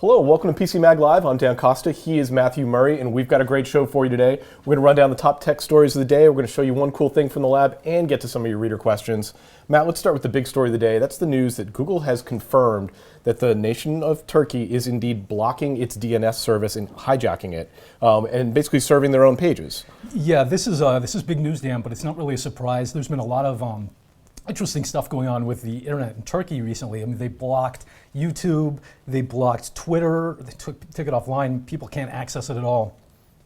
Hello, welcome to PCMag Live. I'm Dan Costa. He is Matthew Murray, and we've got a great show for you today. We're going to run down the top tech stories of the day. We're going to show you one cool thing from the lab and get to some of your reader questions. Matt, let's start with the big story of the day. That's the news that Google has confirmed that the nation of Turkey is indeed blocking its DNS service and hijacking it, and basically serving their own pages. Yeah, this is big news, Dan, but it's not really a surprise. There's been a lot of interesting stuff going on with the internet in Turkey recently. I mean, they blocked YouTube, they blocked Twitter, they took it offline. People can't access it at all.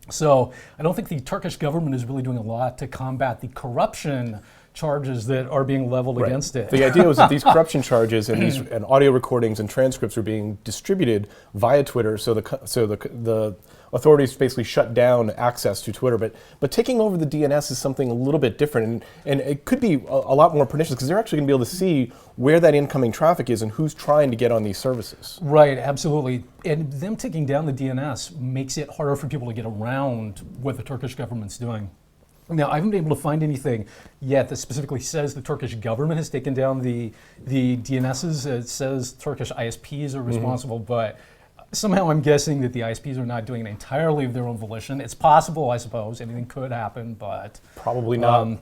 So I don't think the Turkish government is really doing a lot to combat the corruption charges that are being leveled against it. The idea was that these corruption charges and audio recordings and transcripts are being distributed via Twitter, so the authorities basically shut down access to Twitter. But taking over the DNS is something a little bit different, and it could be a lot more pernicious because they're actually going to be able to see where that incoming traffic is and who's trying to get on these services. Right, absolutely. And them taking down the DNS makes it harder for people to get around what the Turkish government's doing. Now, I haven't been able to find anything yet that specifically says the Turkish government has taken down the DNSs. It says Turkish ISPs are responsible, but somehow I'm guessing that the ISPs are not doing it entirely of their own volition. It's possible, I suppose. Anything could happen, but probably not.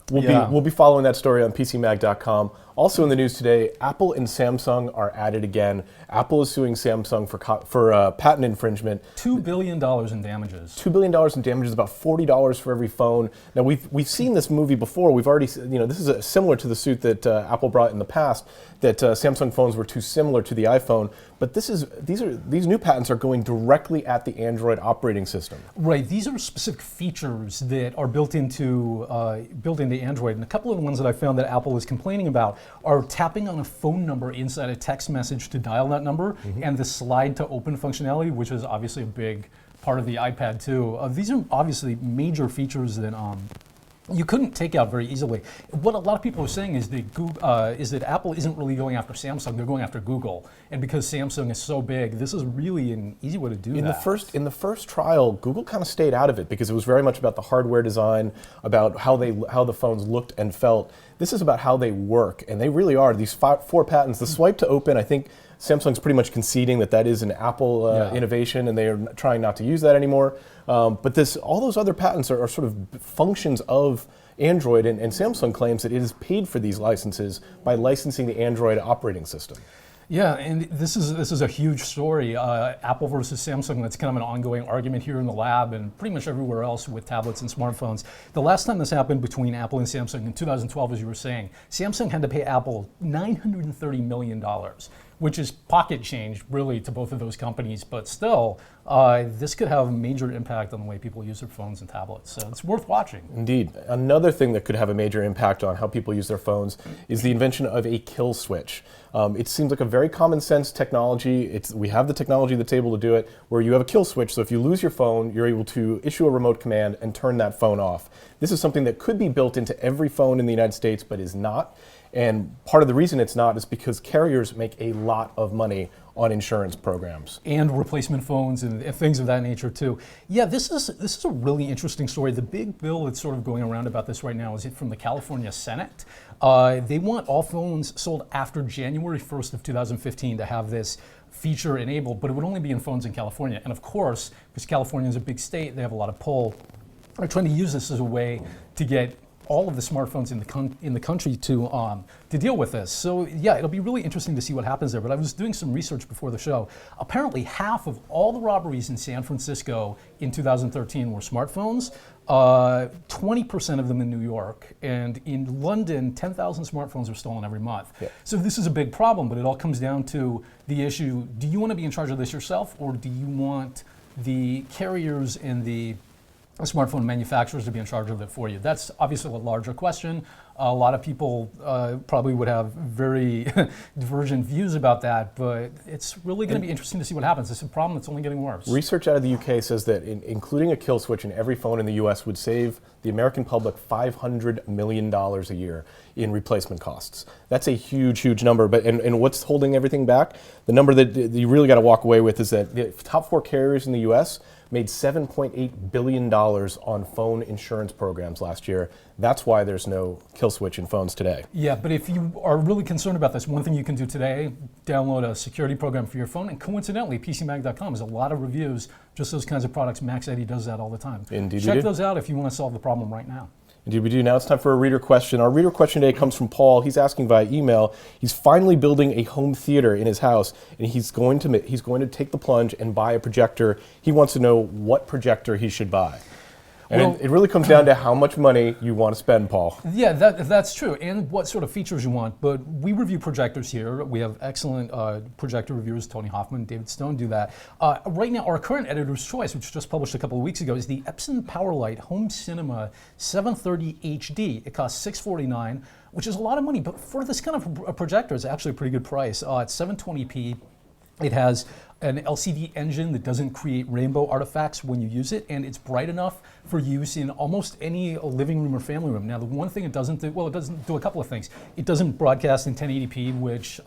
We'll be following that story on PCMag.com. Also in the news today, Apple and Samsung are at it again. Apple is suing Samsung for patent infringement. $2 billion in damages. $2 billion in damages, about $40 for every phone. Now we've seen this movie before. We've already, this is similar to the suit that Apple brought in the past, that Samsung phones were too similar to the iPhone. But these new patents are going directly at the Android operating system. Right. These are specific features that are built into Android. And a couple of the ones that I found that Apple is complaining about are tapping on a phone number inside a text message to dial that number, and the slide to open functionality, which is obviously a big part of the iPad too. These are obviously major features that you couldn't take out very easily. What a lot of people are saying is that Apple isn't really going after Samsung; they're going after Google. And because Samsung is so big, this is really an easy way to do that. In the first trial, Google kind of stayed out of it because it was very much about the hardware design, about how the phones looked and felt. This is about how they work, and they really are. These four patents, the swipe to open, I think Samsung's pretty much conceding that is an Apple innovation, and they are trying not to use that anymore. But all those other patents are sort of functions of Android, and Samsung claims that it has paid for these licenses by licensing the Android operating system. Yeah, and this is a huge story. Apple versus Samsung, that's kind of an ongoing argument here in the lab and pretty much everywhere else with tablets and smartphones. The last time this happened between Apple and Samsung in 2012, as you were saying, Samsung had to pay Apple $930 million, which is pocket change really to both of those companies, but still, this could have a major impact on the way people use their phones and tablets. So it's worth watching. Indeed. Another thing that could have a major impact on how people use their phones is the invention of a kill switch. It seems like a very common sense technology. We have the technology that's able to do it, where you have a kill switch, so if you lose your phone, you're able to issue a remote command and turn that phone off. This is something that could be built into every phone in the United States, but is not. And part of the reason it's not is because carriers make a lot of money on insurance programs. And replacement phones and things of that nature too. Yeah, this is a really interesting story. The big bill that's sort of going around about this right now is from the California Senate. They want all phones sold after January 1st of 2015 to have this feature enabled, but it would only be in phones in California. And of course, because California is a big state, they have a lot of pull. They're trying to use this as a way to get all of the smartphones in the country to deal with this. So yeah, it'll be really interesting to see what happens there. But I was doing some research before the show. Apparently, half of all the robberies in San Francisco in 2013 were smartphones. 20% of them in New York, and in London, 10,000 smartphones are stolen every month. Yeah. So this is a big problem, but it all comes down to the issue: do you want to be in charge of this yourself, or do you want the carriers and the smartphone manufacturers to be in charge of it for you? That's obviously a larger question. A lot of people probably would have very divergent views about that, but it's really going to be interesting to see what happens. It's a problem that's only getting worse. Research out of the UK says that including a kill switch in every phone in the US would save the American public $500 million a year in replacement costs. That's a huge, huge number. And what's holding everything back? The number that you really got to walk away with is that the top four carriers in the US made $7.8 billion on phone insurance programs last year. That's why there's no kill switch in phones today. Yeah, but if you are really concerned about this, one thing you can do today, download a security program for your phone, and coincidentally, PCMag.com has a lot of reviews, just those kinds of products. Max Eddy does that all the time. Indeed. Check those out if you want to solve the problem right now. Indeed we do. Now it's time for a reader question. Our reader question today comes from Paul. He's asking via email. He's finally building a home theater in his house, and he's going to take the plunge and buy a projector. He wants to know what projector he should buy. And Well, it really comes down to how much money you want to spend, Paul. Yeah, that's true, and what sort of features you want. But we review projectors here. We have excellent projector reviewers. Tony Hoffman, David Stone do that. Right now, our current editor's choice, which just published a couple of weeks ago, is the Epson PowerLight Home Cinema 730 HD. It costs $649, which is a lot of money, but for this kind of a projector, it's actually a pretty good price. It's 720p. It has an LCD engine that doesn't create rainbow artifacts when you use it, and it's bright enough for use in almost any living room or family room. Now, the one thing it doesn't do, well, it doesn't do a couple of things. It doesn't broadcast in 1080p, which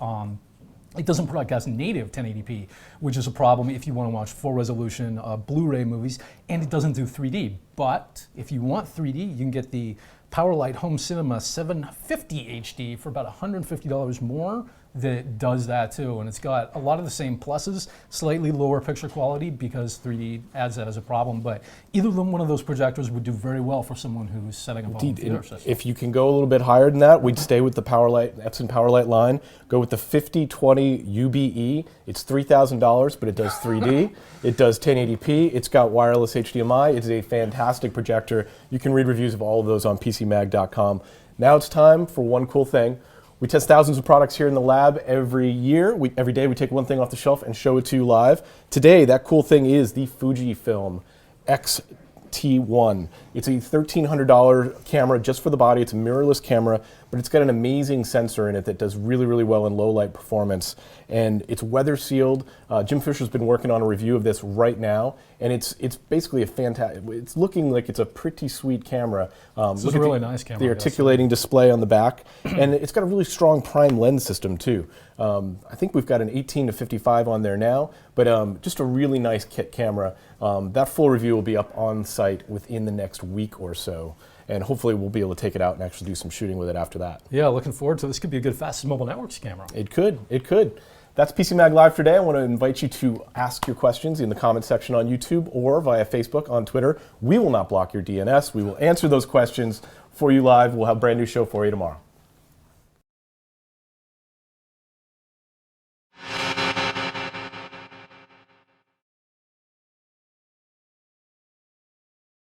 it doesn't broadcast native 1080p, which is a problem if you want to watch full resolution Blu-ray movies, and it doesn't do 3D. But if you want 3D, you can get the PowerLight Home Cinema 750 HD for about $150 more that does that too. And it's got a lot of the same pluses, slightly lower picture quality because 3D adds that as a problem. But either one of those projectors would do very well for someone who's setting up a home theater system. If you can go a little bit higher than that, we'd stay with the Epson PowerLight line. Go with the 5020 UBE. It's $3,000, but it does 3D. It does 1080p. It's got wireless HDMI. It's a fantastic projector. You can read reviews of all of those on PCMag.com. Now it's time for one cool thing. We test thousands of products here in the lab every year. Every day we take one thing off the shelf and show it to you live. Today, that cool thing is the Fujifilm X-T1. It's a $1,300 camera just for the body. It's a mirrorless camera, but it's got an amazing sensor in it that does really, really well in low light performance. And it's weather sealed. Jim Fisher's been working on a review of this right now, and it's basically a fantastic, it's looking like it's a pretty sweet camera. This is a really nice camera. The articulating display on the back, and it's got a really strong prime lens system too. I think we've got an 18 to 55 on there now, but just a really nice kit camera. That full review will be up on site within the next week or so, and hopefully we'll be able to take it out and actually do some shooting with it after that. Yeah, looking forward to this. Could be a good Fastest Mobile Networks camera. It could. That's PCMag Live today. I want to invite you to ask your questions in the comment section on YouTube or via Facebook, on Twitter. We will not block your DNS. We will answer those questions for you live. We'll have a brand new show for you tomorrow.